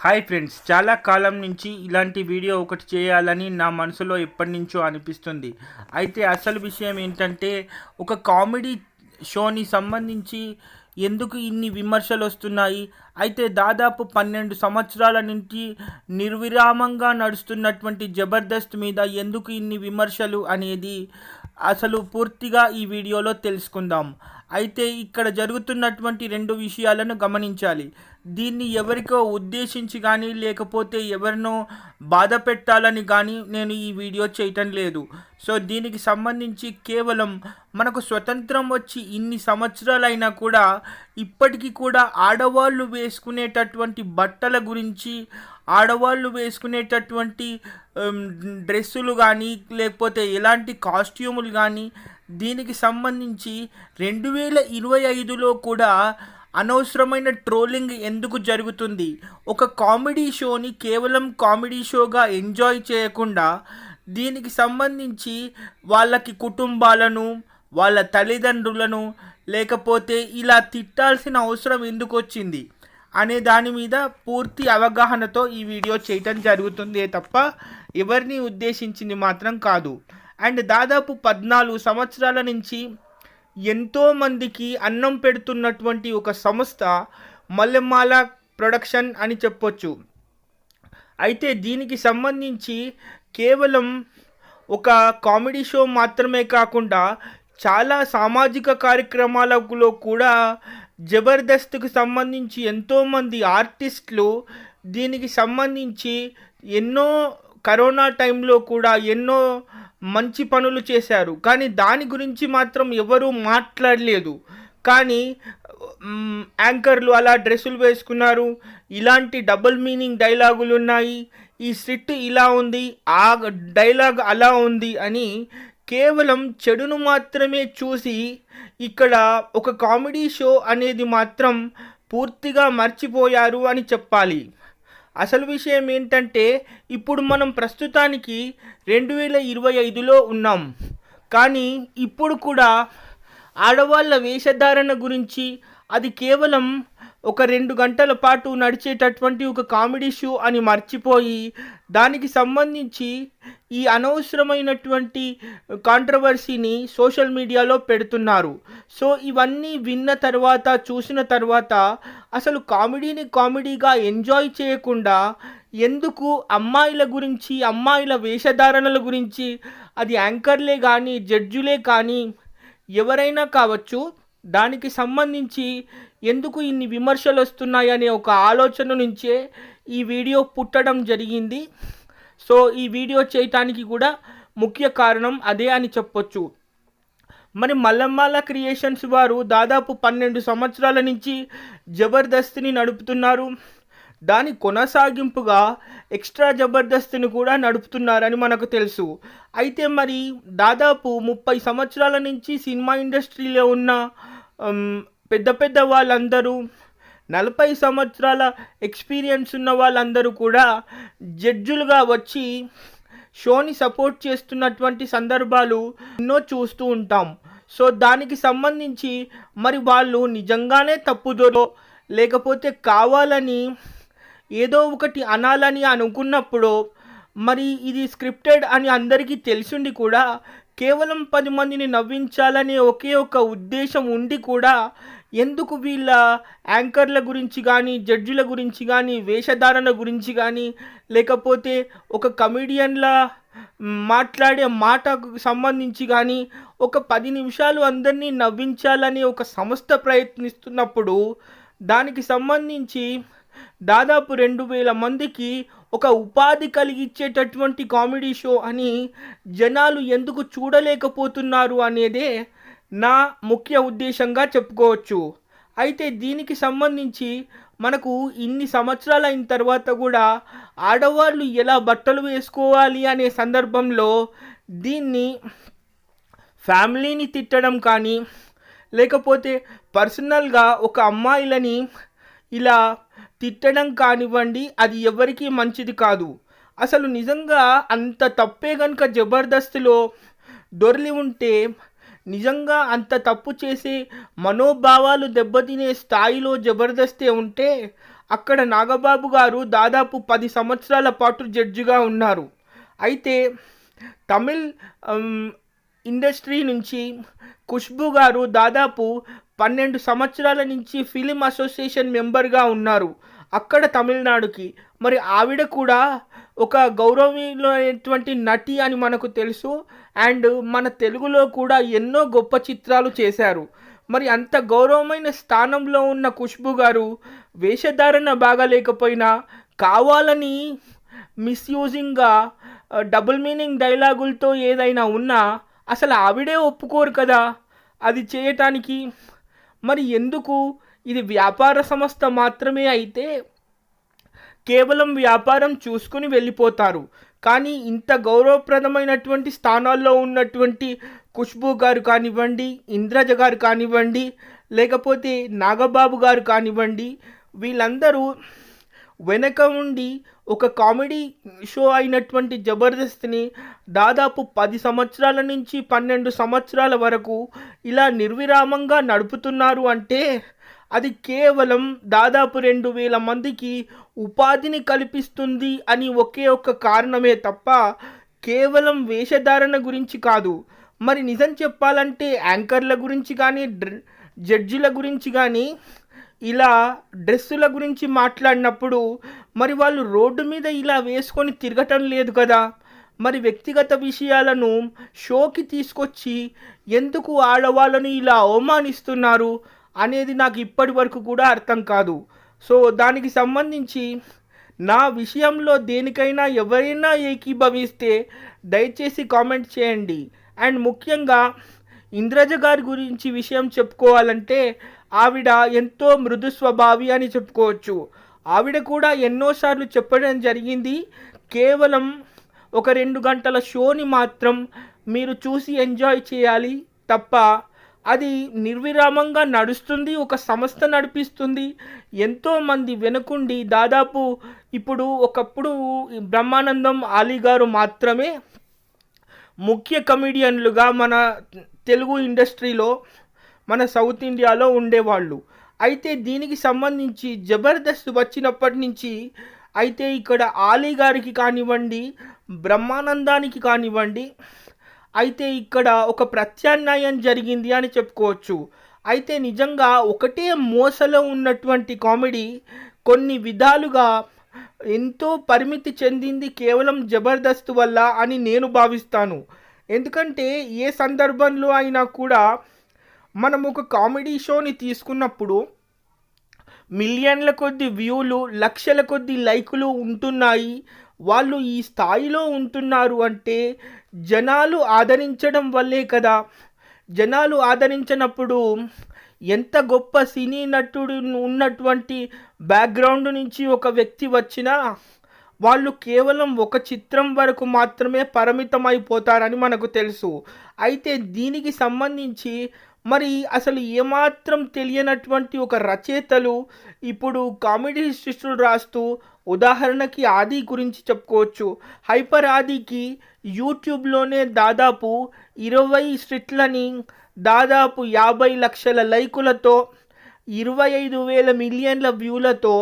Hi friends, చాలా కాలం నుంచి ఇలాంటి వీడియో ఒకటి చేయాలని నా మనసులో ఎప్పటి నుంచో అనిపిస్తుంది. అయితే అసలు విషయం ఏంటంటే, ఒక కామెడీ షోని సంబంధించి ఎందుకు ఇన్ని విమర్శలు వస్తున్నాయి? అయితే దాదాపు 12 సంవత్సరాల నుంచి నిర్విరామంగా నడుస్తున్నటువంటి జబర్దస్త్ మీద ఎందుకు ఇన్ని విమర్శలు అనేది అసలు పూర్తిగా ఈ వీడియోలో తెలుసుకుందాం. అయితే ఇక్కడ జరుగుతున్నటువంటి 2 విషయాలను గమనించాలి. దీన్ని ఎవరికో ఉద్దేశించి కానీ లేకపోతే ఎవరినో బాధ పెట్టాలని కానీ నేను ఈ వీడియో చేయటం లేదు. సో దీనికి సంబంధించి కేవలం మనకు స్వతంత్రం వచ్చి ఇన్ని సంవత్సరాలైనా కూడా ఇప్పటికీ కూడా ఆడవాళ్ళు వేసుకునేటటువంటి బట్టల గురించి, ఆడవాళ్ళు వేసుకునేటటువంటి డ్రెస్సులు కానీ లేకపోతే ఎలాంటి కాస్ట్యూములు కానీ దీనికి సంబంధించి 2025లో కూడా అనవసరమైన ట్రోలింగ్ ఎందుకు జరుగుతుంది? ఒక కామెడీ షోని కేవలం కామెడీ షోగా ఎంజాయ్ చేయకుండా దీనికి సంబంధించి వాళ్ళకి కుటుంబాలను, వాళ్ళ తల్లిదండ్రులను లేకపోతే ఇలా తిట్టాల్సిన అవసరం ఎందుకు వచ్చింది అనే దాని మీద పూర్తి అవగాహనతో ఈ వీడియో చేయటం జరుగుతుంది తప్ప ఎవరిని ఉద్దేశించింది మాత్రం కాదు. అండ్ దాదాపు 14 సంవత్సరాల నుంచి ఎంతోమందికి అన్నం పెడుతున్నటువంటి ఒక సంస్థ మల్లెమాల ప్రొడక్షన్ అని చెప్పొచ్చు. అయితే దీనికి సంబంధించి కేవలం ఒక కామెడీ షో మాత్రమే కాకుండా చాలా సామాజిక కార్యక్రమాలలో కూడా జబర్దస్త్కి సంబంధించి ఎంతోమంది ఆర్టిస్టులు దీనికి సంబంధించి ఎన్నో కరోనా టైంలో కూడా ఎన్నో మంచి పనులు చేశారు. కానీ దాని గురించి మాత్రం ఎవరూ మాట్లాడలేదు. కానీ యాంకర్లు అలా డ్రెస్సులు వేసుకున్నారు, ఇలాంటి డబుల్ మీనింగ్ డైలాగులు ఉన్నాయి, ఈ స్క్రిప్ట్ ఇలా ఉంది, ఆ డైలాగ్ అలా ఉంది అని కేవలం చెడును మాత్రమే చూసి ఇక్కడ ఒక కామెడీ షో అనేది మాత్రం పూర్తిగా మర్చిపోయారు అని చెప్పాలి. అసలు విషయం ఏంటంటే, ఇప్పుడు మనం ప్రస్తుతానికి 2025లో ఉన్నాం. కానీ ఇప్పుడు కూడా ఆడవాళ్ళ వేషధారణ గురించి అది కేవలం ఒక 2 గంటల పాటు నడిచేటటువంటి ఒక కామెడీ షో అని మర్చిపోయి దానికి సంబంధించి ఈ అనవసరమైనటువంటి కాంట్రవర్సీని సోషల్ మీడియాలో పెడుతున్నారు. సో ఇవన్నీ విన్న తర్వాత, చూసిన తర్వాత అసలు కామెడీని కామెడీగా ఎంజాయ్ చేయకుండా ఎందుకు అమ్మాయిల గురించి, అమ్మాయిల వేషధారణల గురించి, అది యాంకర్లే కానీ జడ్జులే కానీ ఎవరైనా కావచ్చు, దానికి సంబంధించి ఎందుకు ఇన్ని విమర్శలు వస్తున్నాయనే ఒక ఆలోచన నుంచే ఈ వీడియో పుట్టడం జరిగింది. సో ఈ వీడియో చేయటానికి కూడా ముఖ్య కారణం అదే అని చెప్పొచ్చు. మరి మల్లెమాల క్రియేషన్స్ వారు దాదాపు 12 సంవత్సరాల నుంచి జబర్దస్త్ని నడుపుతున్నారు. దాని కొనసాగింపుగా ఎక్స్ట్రా జబర్దస్త్ని కూడా నడుపుతున్నారని మనకు తెలుసు. అయితే మరి దాదాపు 30 సంవత్సరాల నుంచి సినిమా ఇండస్ట్రీలో ఉన్న పెద్ద పెద్ద వాళ్ళందరూ, 40 సంవత్సరాల ఎక్స్పీరియన్స్ ఉన్న వాళ్ళందరూ కూడా జడ్జులుగా వచ్చి షోని సపోర్ట్ చేస్తున్నటువంటి సందర్భాలు ఎన్నో చూస్తూ ఉంటాం. సో దానికి సంబంధించి మరి వాళ్ళు నిజంగానే తప్పుదోలో లేకపోతే కావాలని ఏదో ఒకటి అనాలని అనుకున్నప్పుడు, మరి ఇది స్క్రిప్టెడ్ అని అందరికీ తెలిసిండి కూడా కేవలం 10 మందిని నవ్వించాలనే ఒకే ఒక ఉద్దేశం ఉండి కూడా ఎందుకు వీళ్ళ యాంకర్ల గురించి కానీ, జడ్జిల గురించి కానీ, వేషధారణ గురించి కానీ, లేకపోతే ఒక కమెడియన్ల మాట్లాడే మాటకు సంబంధించి కానీ ఒక 10 నిమిషాలు అందరినీ నవ్వించాలని ఒక సంస్థ ప్రయత్నిస్తున్నప్పుడు దానికి సంబంధించి దాదాపు 2000 మందికి ఒక ఉపాధి కలిగించేటటువంటి కామెడీ షో అని జనాలు ఎందుకు చూడలేకపోతున్నారు అనేదే నా ముఖ్య ఉద్దేశంగా చెప్పుకోవచ్చు. అయితే దీనికి సంబంధించి మనకు ఇన్ని సంవత్సరాలు అయిన తర్వాత కూడా ఆడవాళ్ళు ఎలా బట్టలు వేసుకోవాలి అనే సందర్భంలో దీన్ని ఫ్యామిలీని తిట్టడం కానీ లేకపోతే పర్సనల్గా ఒక అమ్మాయిలని ఇలా తిట్టడం కానివ్వండి, అది ఎవరికీ మంచిది కాదు. అసలు నిజంగా అంత తప్పే కనుక జబర్దస్త్లో దొర్లి ఉంటే, నిజంగా అంత తప్పు చేసి మనోభావాలు దెబ్బతినే స్థాయిలో జబర్దస్తే ఉంటే అక్కడ నాగబాబు గారు దాదాపు 10 సంవత్సరాల పాటు జడ్జిగా ఉన్నారు. అయితే తమిళ్ ఇండస్ట్రీ నుంచి ఖుష్బూ గారు దాదాపు 12 సంవత్సరాల నుంచి ఫిలిం అసోసియేషన్ మెంబర్గా ఉన్నారు అక్కడ తమిళనాడుకి. మరి ఆవిడ కూడా ఒక గౌరవమైనటువంటి నటి అని మనకు తెలుసు. అండ్ మన తెలుగులో కూడా ఎన్నో గొప్ప చిత్రాలు చేశారు. మరి అంత గౌరవమైన స్థానంలో ఉన్న ఖుష్బూ గారు వేషధారణ బాగాలేకపోయినా కావాలని మిస్యూజింగ్గా డబుల్ మీనింగ్ డైలాగులతో ఏదైనా ఉన్నా అసలు ఆవిడే ఒప్పుకోరు కదా అది చేయటానికి. మరి ఎందుకు? ఇది వ్యాపార సంస్థ మాత్రమే అయితే కేవలం వ్యాపారం చూసుకుని వెళ్ళిపోతారు. కానీ ఇంత గౌరవప్రదమైనటువంటి స్థానాల్లో ఉన్నటువంటి ఖుష్బూ గారు కానివ్వండి, ఇంద్రజ గారు కానివ్వండి, లేకపోతే నాగబాబు గారు కానివ్వండి, వీళ్ళందరూ వెనక ఉండి ఒక కామెడీ షో అయినటువంటి జబర్దస్త్ని దాదాపు 10 సంవత్సరాల నుంచి 12 సంవత్సరాల వరకు ఇలా నిర్విరామంగా నడుపుతున్నారు అంటే అది కేవలం దాదాపు 2000 మందికి ఉపాధిని కల్పిస్తుంది అని ఒకే ఒక్క కారణమే తప్ప కేవలం వేషధారణ గురించి కాదు. మరి నిజం చెప్పాలంటే యాంకర్ల గురించి కానీ జడ్జిల గురించి కానీ ఇలా డ్రెస్సుల గురించి మాట్లాడినప్పుడు మరి వాళ్ళు రోడ్డు మీద ఇలా వేసుకొని తిరగటం లేదు కదా. మరి వ్యక్తిగత విషయాలను షోకి తీసుకొచ్చి ఎందుకు ఆడవాళ్ళని ఇలా అవమానిస్తున్నారు అనేది నాకు ఇప్పటి వరకు కూడా అర్థం కాదు. సో దానికి సంబంధించి నా విషయంలో దేనికైనా ఎవరైనా ఏకీభవిస్తే దయచేసి కామెంట్ చేయండి. అండ్ ముఖ్యంగా ఇంద్రజ గారి గురించి విషయం చెప్పుకోవాలంటే ఆవిడ ఎంతో మృదు స్వభావి అని చెప్పుకోవచ్చు. ఆవిడ కూడా ఎన్నోసార్లు చెప్పడం జరిగింది, కేవలం ఒక 2 గంటల షోని మాత్రం మీరు చూసి ఎంజాయ్ చేయాలి తప్ప అది నిర్విరామంగా నడుస్తుంది, ఒక సంస్థ నడిపిస్తుంది, ఎంతోమంది వెనుకుండి దాదాపు ఇప్పుడు ఒకప్పుడు బ్రహ్మానందం ఆలీ గారు మాత్రమే ముఖ్య కమెడియన్లుగా మన తెలుగు ఇండస్ట్రీలో మన సౌత్ ఇండియాలో ఉండేవాళ్ళు. అయితే దీనికి సంబంధించి జబర్దస్త్ వచ్చినప్పటి నుంచి అయితే ఇక్కడ ఆలీ గారికి కానివ్వండి, బ్రహ్మానందానికి కానివ్వండి, అయితే ఇక్కడ ఒక ప్రత్యామ్నాయం జరిగింది అని చెప్పుకోవచ్చు. అయితే నిజంగా ఒకటే మోసలో ఉన్నటువంటి కామెడీ కొన్ని విధాలుగా ఎంతో పరిమితి చెందింది కేవలం జబర్దస్త్ వల్ల అని నేను భావిస్తాను. ఎందుకంటే ఏ సందర్భంలో అయినా కూడా మనం ఒక కామెడీ షోని తీసుకున్నప్పుడు మిలియన్ల కొద్ది వ్యూలు, లక్షల కొద్ది లైకులు ఉంటున్నాయి, వాళ్ళు ఈ స్థాయిలో ఉంటున్నారు అంటే జనాలు ఆదరించడం వల్లే కదా. జనాలు ఆదరించినప్పుడు ఎంత గొప్ప సినీ నటుడు ఉన్నటువంటి బ్యాక్గ్రౌండ్ నుంచి ఒక వ్యక్తి వచ్చినా వాళ్ళు కేవలం ఒక చిత్రం వరకు మాత్రమే పరిమితమైపోతారని మనకు తెలుసు. అయితే దీనికి సంబంధించి మరి అసలు ఏమాత్రం తెలియనటువంటి ఒక రచయితలు ఇప్పుడు కామెడీ సృష్టిలు రాస్తూ, ఉదాహరణకి ఆది గురించి చెప్పుకోవచ్చు. హైపర్ ఆదికి యూట్యూబ్లోనే దాదాపు 20 స్ట్రిట్లని దాదాపు 50 లక్షల లైకులతో 25,000 మిలియన్ల వ్యూలతో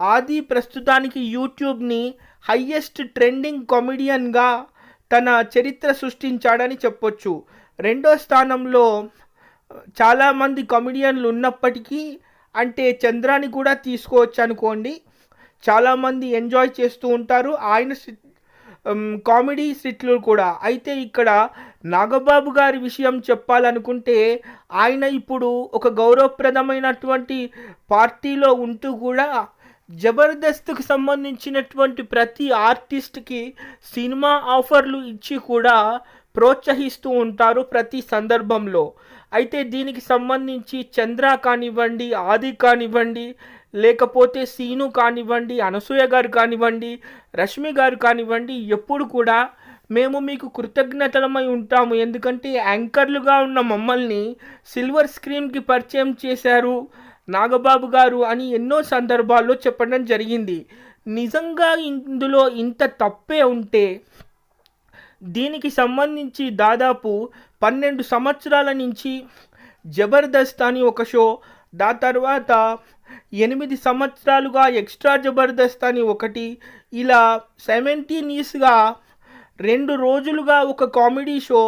ఆది ప్రస్తుతానికి యూట్యూబ్ని హయ్యెస్ట్ ట్రెండింగ్ కామెడియన్గా తన చరిత్ర సృష్టించాడని చెప్పొచ్చు. రెండో స్థానంలో చాలామంది కామెడియన్లు ఉన్నప్పటికీ అంటే చంద్రాని కూడా తీసుకోవచ్చు అనుకోండి, చాలామంది ఎంజాయ్ చేస్తూ ఉంటారు ఆయన కామెడీ స్కిట్లు కూడా. అయితే ఇక్కడ నాగబాబు గారి విషయం చెప్పాలనుకుంటే ఆయన ఇప్పుడు ఒక గౌరవప్రదమైనటువంటి పార్టీలో ఉంటూ కూడా జబర్దస్త్కి సంబంధించినటువంటి ప్రతి ఆర్టిస్ట్కి సినిమా ఆఫర్లు ఇచ్చి కూడా ప్రోత్సహిస్తూ ఉంటారు ప్రతి సందర్భంలో. అయితే దీనికి సంబంధించి చంద్ర కానివ్వండి, ఆది కానివ్వండి, లేకపోతే సీను కానివ్వండి, అనసూయ గారు కానివ్వండి, రష్మి గారు కానివ్వండి, ఎప్పుడు కూడా మేము మీకు కృతజ్ఞతలమై ఉంటాము, ఎందుకంటే యాంకర్లుగా ఉన్న మమ్మల్ని సిల్వర్ స్క్రీన్కి పరిచయం చేశారు నాగబాబు గారు అని ఎన్నో సందర్భాల్లో చెప్పడం జరిగింది. నిజంగా ఇందులో ఇంత తప్పే ఉంటే దీనికి సంబంధించి దాదాపు 12 సంవత్సరాల నుంచి జబర్దస్త్ అని ఒక షో, దాని తర్వాత 8 సంవత్సరాలుగా ఎక్స్ట్రా జబర్దస్త్ అని ఒకటి, ఇలా సైమల్టేనియస్గా 2 రోజులుగా ఒక కామెడీ షో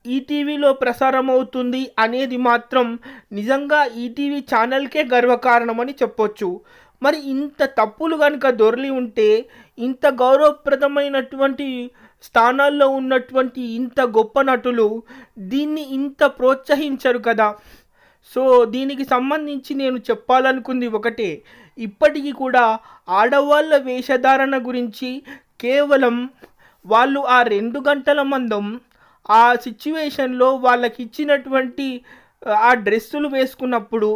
ఈటీవీలో ప్రసారం అవుతుంది అనేది మాత్రం నిజంగా ఈటీవీ ఛానల్కే గర్వకారణమని చెప్పొచ్చు. మరి ఇంత తప్పులు కనుక దొర్లి ఉంటే, ఇంత గౌరవప్రదమైనటువంటి స్థానాల్లో ఉన్నటువంటి ఇంత గొప్ప నటులు దీన్ని ఇంత ప్రోత్సహించరు కదా. సో దీనికి సంబంధించి నేను చెప్పాలనుకుంది ఒకటే, ఇప్పటికీ కూడా ఆడవాళ్ళ వేషధారణ గురించి కేవలం వాళ్ళు ఆ 2 గంటల మందం ఆ సిచ్యువేషన్లో వాళ్ళకి ఇచ్చినటువంటి ఆ డ్రెస్సులు వేసుకున్నప్పుడు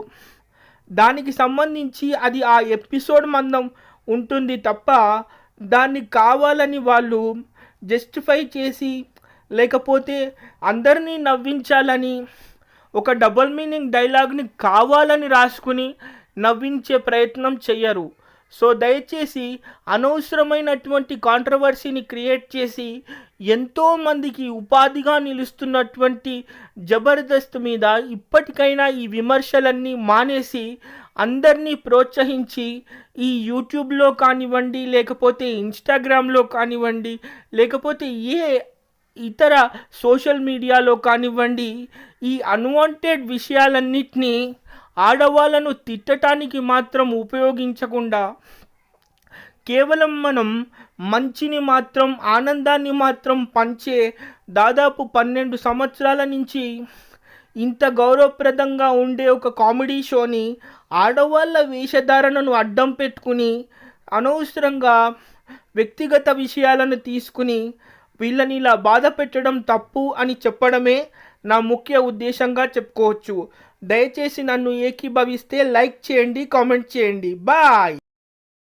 దానికి సంబంధించి అది ఆ ఎపిసోడ్ మందం ఉంటుంది తప్ప, దాన్ని కావాలని వాళ్ళు జస్టిఫై చేసి, లేకపోతే అందరినీ నవ్వించాలని ఒక డబుల్ మీనింగ్ డైలాగ్ని కావాలని రాసుకుని నవ్వించే ప్రయత్నం చెయ్యరు. సో దయచేసి అనవసరమైనటువంటి కాంట్రవర్సీని క్రియేట్ చేసి ఎంతోమందికి ఉపాధిగా నిలుస్తున్నటువంటి జబర్దస్త్ మీద ఇప్పటికైనా ఈ విమర్శలన్నీ మానేసి అందరినీ ప్రోత్సహించి ఈ యూట్యూబ్లో కానివ్వండి, లేకపోతే ఇన్స్టాగ్రామ్లో కానివ్వండి, లేకపోతే ఏ ఇతర సోషల్ మీడియాలో కానివ్వండి, ఈ అన్వాంటెడ్ విషయాలన్నిటినీ ఆడవాళ్ళను తిట్టడానికి మాత్రం ఉపయోగించకుండా కేవలం మనం మంచిని మాత్రం, ఆనందాన్ని మాత్రం పంచే దాదాపు 12 సంవత్సరాల నుంచి ఇంత గౌరవప్రదంగా ఉండే ఒక కామెడీ షోని ఆడవాళ్ళ వేషధారణను అడ్డం పెట్టుకుని అనవసరంగా వ్యక్తిగత విషయాలను తీసుకుని వీళ్ళని ఇలా బాధ పెట్టడం తప్పు అని చెప్పడమే నా ముఖ్య ఉద్దేశంగా చెప్పుకోవచ్చు. దయచేసి నన్ను ఏకీభవిస్తే లైక్ చేయండి, కామెంట్ చేయండి. బాయ్.